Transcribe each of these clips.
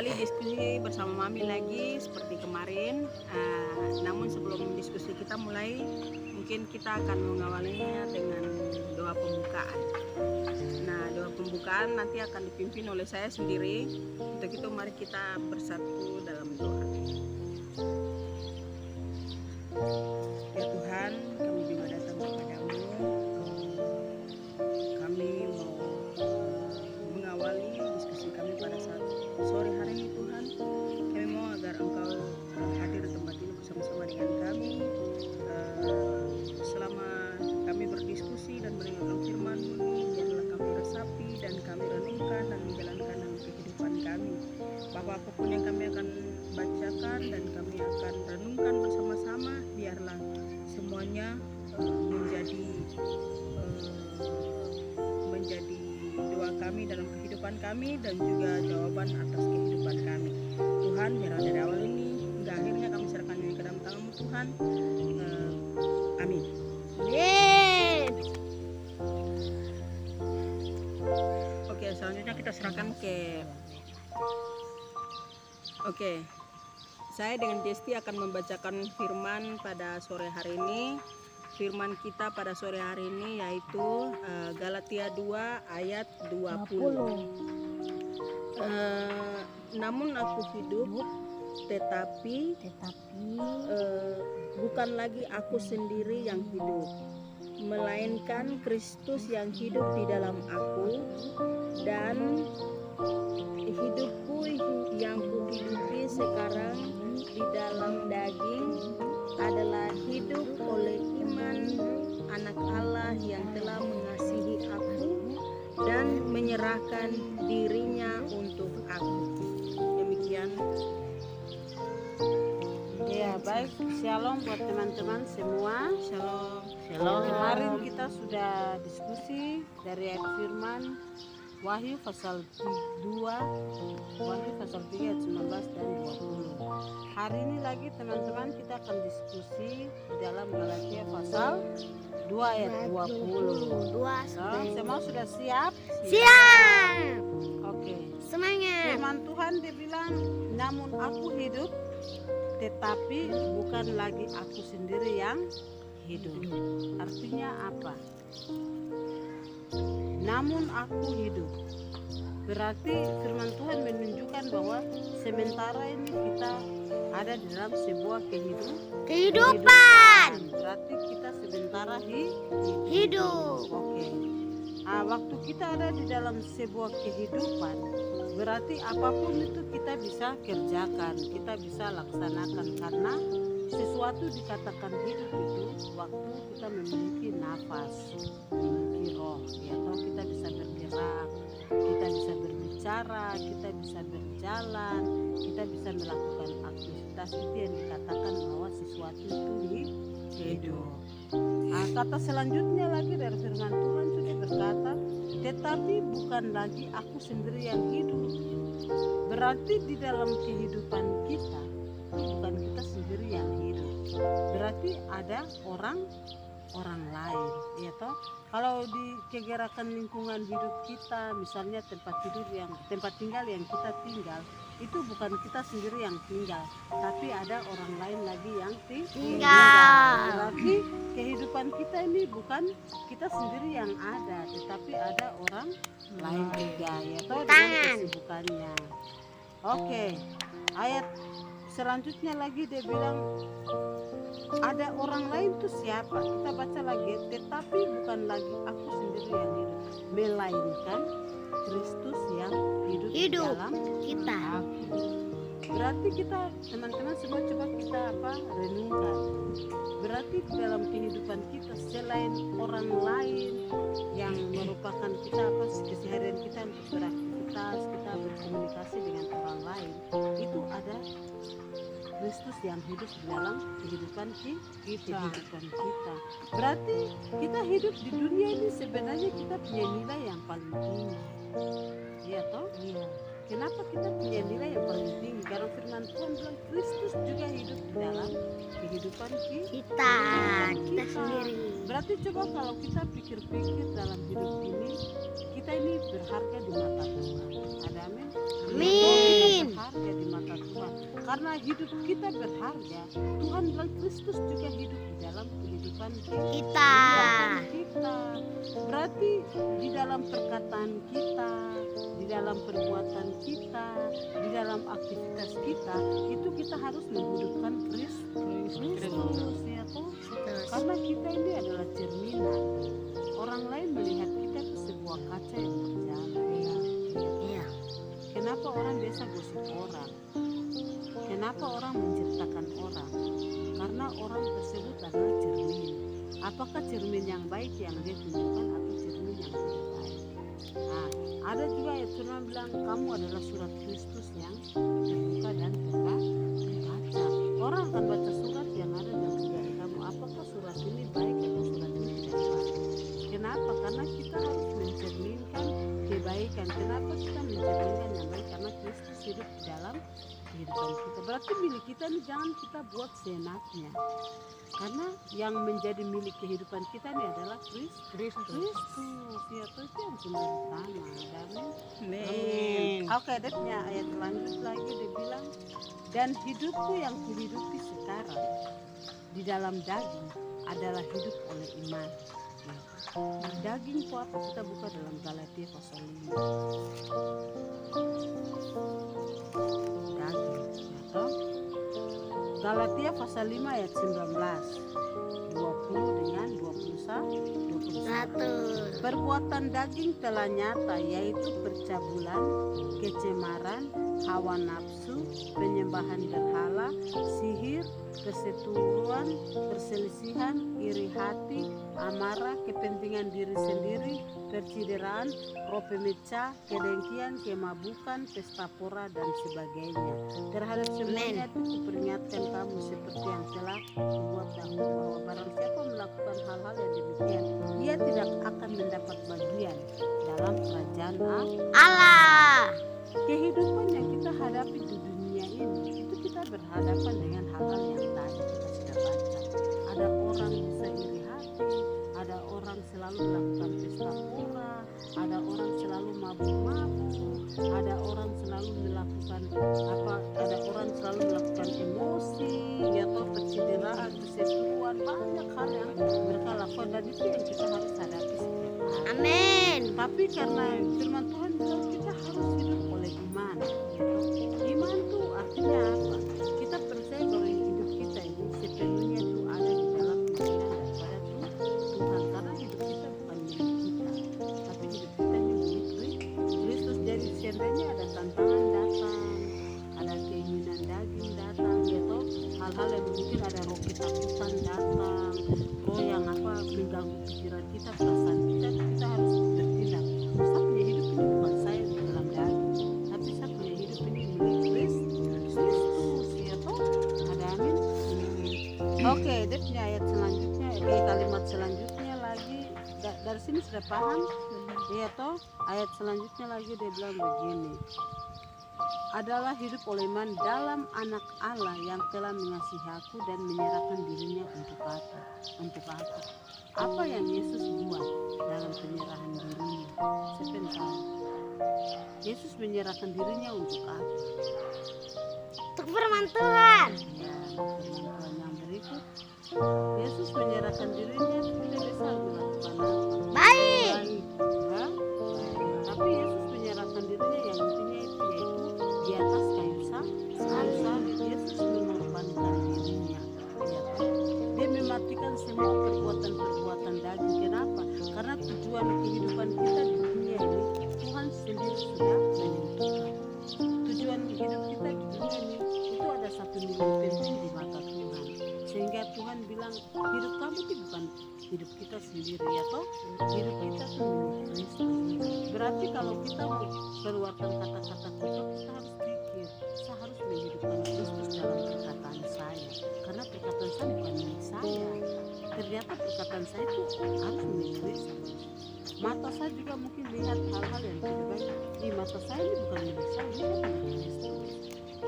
kembali diskusi bersama Mami lagi seperti kemarin. Namun sebelum diskusi kita mulai, mungkin kita akan mengawalinya dengan doa pembukaan. Nah, doa pembukaan nanti akan dipimpin oleh saya sendiri. Untuk itu mari kita bersatu dalam doa. Ya Tuhan, kami juga datang kepadamu. Kami mau mengawali diskusi kami pada saat sore hari ini Tuhan. Kami mau agar Engkau hadir di tempat ini bersama-sama dengan kami selama kami berdiskusi dan mendengarkan firman-Mu ini. Biarlah kami resapi dan kami renungkan dan menjalankan dalam kehidupan kami. Bahwa apapun yang kami akan bacakan dan kami akan renungkan bersama-sama, biarlah semuanya menjadi doa kami dalam kehidupan kami dan juga jawaban atas kehidupan kami. Tuhan, biarlah dari awal ini hingga akhirnya kami serahkan ke dalam tangan-Mu Tuhan. Amin. Oke, selanjutnya kita serahkan ke saya dengan Desti akan membacakan firman pada sore hari ini. Firman kita pada sore hari ini yaitu Galatia 2 ayat 20. Namun aku hidup, tetapi bukan lagi aku sendiri yang hidup, melainkan Kristus yang hidup di dalam aku, dan hidupku yang kuhidupi sekarang di dalam daging adalah hidup oleh iman anak Allah yang telah mengasihi aku dan menyerahkan dirinya untuk aku. Demikian. Ya, baik. Shalom buat teman-teman semua. Shalom. Kemarin kita sudah diskusi dari ayat firman Wahyu pasal 2, Wahyu pasal 3 ayat 19 dan 20. Hari ini lagi teman-teman kita akan diskusi dalam Galatia pasal 2 ayat 20. Semua sudah siap? Siap. Oke. Semangat. Firman Tuhan dia bilang, namun aku hidup, tetapi bukan lagi aku sendiri yang hidup. Artinya apa? Namun aku hidup. Berarti firman Tuhan menunjukkan bahwa sementara ini kita ada di dalam sebuah kehidupan. Berarti kita sementara hidup. Oke. Waktu kita ada di dalam sebuah kehidupan, berarti apapun itu kita bisa kerjakan, kita bisa laksanakan, karena sesuatu dikatakan hidup itu waktu kita memiliki nafas, memiliki roh, ya, atau kita bisa bergerak, kita bisa berbicara, kita bisa berjalan, kita bisa melakukan aktivitas, itu yang dikatakan bahwa sesuatu itu hidup. Kata selanjutnya lagi dari firman Tuhan sudah berkata, tetapi bukan lagi aku sendiri yang hidup. Berarti di dalam kehidupan kita bukan kita sendiri yang hidup. Berarti ada orang lain, ya toh. Kalau di kegerakan lingkungan hidup kita, misalnya tempat tinggal yang kita tinggal, itu bukan kita sendiri yang tinggal, tapi ada orang lain lagi yang tinggal. Berarti kehidupan kita ini bukan kita sendiri yang ada, tetapi ada orang lain juga, ya toh, dengan kesibukannya. Oke, ayat selanjutnya lagi dia bilang ada orang lain itu siapa? Kita baca lagi, tetapi bukan lagi aku sendiri yang hidup, melainkan Kristus yang hidup di dalam kita. aku. Berarti kita teman-teman semua coba kita renungkan. Berarti dalam kehidupan kita selain orang lain yang merupakan kita keseharian kita untuk beraktivitas, kita berkomunikasi dengan orang lain, itu ada Kristus yang hidup di dalam kehidupan kita. Berarti kita hidup di dunia ini sebenarnya kita punya nilai yang paling tinggi. Iya toh? Iya. Kenapa kita punya nilai yang paling tinggi? Karena firman Tuhan bilang Kristus juga hidup di dalam kehidupan Kita sendiri. Berarti coba kalau kita pikir-pikir dalam hidup ini, kita ini berharga di mata Tuhan. Ada amin? Amin. Kita berharga di mata Tuhan. Karena hidup kita berharga, Tuhan bilang Kristus juga hidup di dalam kehidupan Kita. kita. Berarti di dalam perkataan kita, di dalam perbuatan kita, di dalam aktivitas kita, itu kita harus menghidupkan Kristus, ya toh? Karena kita ini adalah cerminan. Orang lain melihat kita itu sebuah kaca yang berjalan. Iya. Kenapa orang biasa gosip orang? Kenapa orang menceritakan orang? Karena orang tersebut adalah cermin. Apakah cermin yang baik yang dia tunjukkan atau cermin yang tidak baik? Nah, ada juga yang firman bilang kamu adalah surat Kristus yang terbuka dan terbaca. Orang akan baca surat yang ada dalam diri kamu. Apakah surat ini baik atau surat ini tidak baik? Kenapa? Karena kita harus mencerminkan kebaikan. Kenapa kita mencerminkan yang baik? Karena Kristus hidup di dalam kehidupan kita. Berarti milik kita ini jangan kita buat seenaknya. Karena yang menjadi milik kehidupan kita ini adalah Kristus. Ya, itu yang sumber utama. Amin. Oke, Dednya ayat lanjut lagi dia bilang, dan hidupku yang kuhidupi sekarang di dalam daging adalah hidup oleh iman. Ya. Daging itu apa? Kita buka dalam Galatia pasal 5. Daging, ya toh? Galatia pasal 5 ayat 19, 20 dengan 21. Perbuatan daging telah nyata, yaitu percabulan, kecemaran, hawa nafsu, penyembahan berhala, sihir, perseteruan, perselisihan, iri hati, amarah, kepentingan diri sendiri, percideraan, roh pemecah, kedengkian, kemabukan, pesta pora, dan sebagainya. Terhadap semuanya itu kuperingatkan kamu seperti yang telah kubuat dahulu, bahwa barang siapa melakukan hal-hal yang demikian, ia tidak akan mendapat bagian dalam kerajaan Allah. Kehidupan yang kita hadapi di dunia ini, itu kita berhadapan dengan hal-hal yang tadi kita sudah baca. Ada orang bisa iri hati, ada orang selalu melakukan pesta pora, ada orang selalu mabuk-mabuk, ada orang selalu melakukan ada orang selalu melakukan emosi, atau percideraan, perseteruan, banyak hal yang mereka lakukan, dan itu yang kita harus hadapi setiap hari. Amin. Tapi karena firman Tuhan bilang kita harus hidup oleh iman, gitu. Iman tuh artinya apa? Kita percaya bahwa hidup kita ini sepenuhnya itu ada di dalam pimpinan daripada Tuhan. Karena hidup kita bukan milik kita, tapi hidup kita ini milik Kristus. Jadi seandainya ada tantangan datang, ada keinginan daging datang, gitu, hal-hal yang mungkin ada roh ketakutan datang, roh yang mengganggu pikiran kita, perasaan kita, kita harus bertindak. Saya punya hidup ini bukan saya di dalam daging, tapi saya punya hidup ini milik Kristus, ya toh? Ada amin. Oke, dia punya ayat selanjutnya, kalimat selanjutnya lagi. Dari sini sudah paham, ya toh? Ayat selanjutnya lagi dia bilang begini, adalah hidup oleh iman dalam anak Allah yang telah mengasihi aku dan menyerahkan dirinya untuk aku. Apa yang Yesus buat dalam penyerahan dirinya? Sebentar. Yesus menyerahkan dirinya untuk apa? Untuk firman Tuhan. Ya, firman Tuhan yang berikut. Yesus menyerahkan dirinya, kita bisa melakukan apa? Baik. Ya? Tapi Yesus menyerahkan dirinya yang intinya itu yaitu di atas kayu salib. Yesus mengorbankan dirinya. Ya, dia mematikan semua perbuatan daging. Kenapa? Karena tujuan kehidupan kita di dunia ini Tuhan sendiri sudah menentukan. Tujuan hidup kita di dunia ini itu ada satu nilai penting di mata Tuhan. Sehingga Tuhan bilang hidup kamu itu bukan hidup kita sendiri, ya toh? Hidup kita itu milik Kristus. Berarti kalau kita mau keluarkan kata-kata kita harus pikir, saya harus menghidupkan Kristus dalam perkataan saya. Karena perkataan saya bukan milik saya. Ternyata perkataan saya itu harus milik Kristus. Mata saya juga mungkin lihat hal-hal yang tidak baik. Di mata saya ini bukan milik saya, ini kan milik Kristus.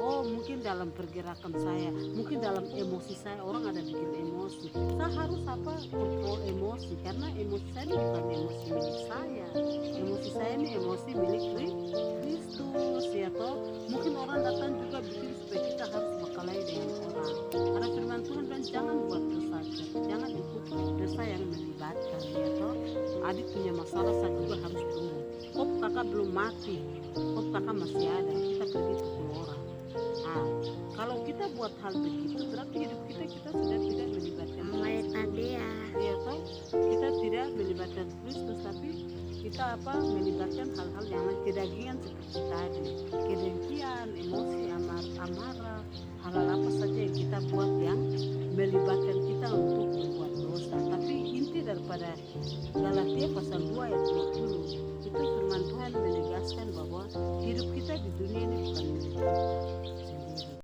Oh, mungkin dalam pergerakan saya, mungkin dalam emosi saya, orang ada bikin emosi. Saya harus apa? Kontrol emosi, karena emosi saya ini bukan emosi milik saya. Emosi saya ini emosi milik Kristus, ya toh. Mungkin orang datang juga bikin supaya kita harus berkelahi dengan orang. Karena firman Tuhan kan jangan buat dosa, jangan ikut dosa yang melibatkan, ya toh. Adik punya masalah, saya juga harus tunggu. Kok kakak belum mati, kok kakak masih ada, kita pergi pukul orang. Nah, kalau kita buat hal begitu, berarti hidup kita sudah tidak melibatkan Mulai tadi ya. ya toh, kita tidak melibatkan Kristus, tapi kita apa melibatkan hal-hal yang kedagingan seperti tadi, kedengkian, emosi, amarah, hal-hal apa saja yang kita buat yang melibatkan kita untuk membuat dosa. Tapi inti daripada Galatia pasal 2 ayat 20 itu firman Tuhan menegaskan bahwa hidup kita di dunia ini bukan milik kita.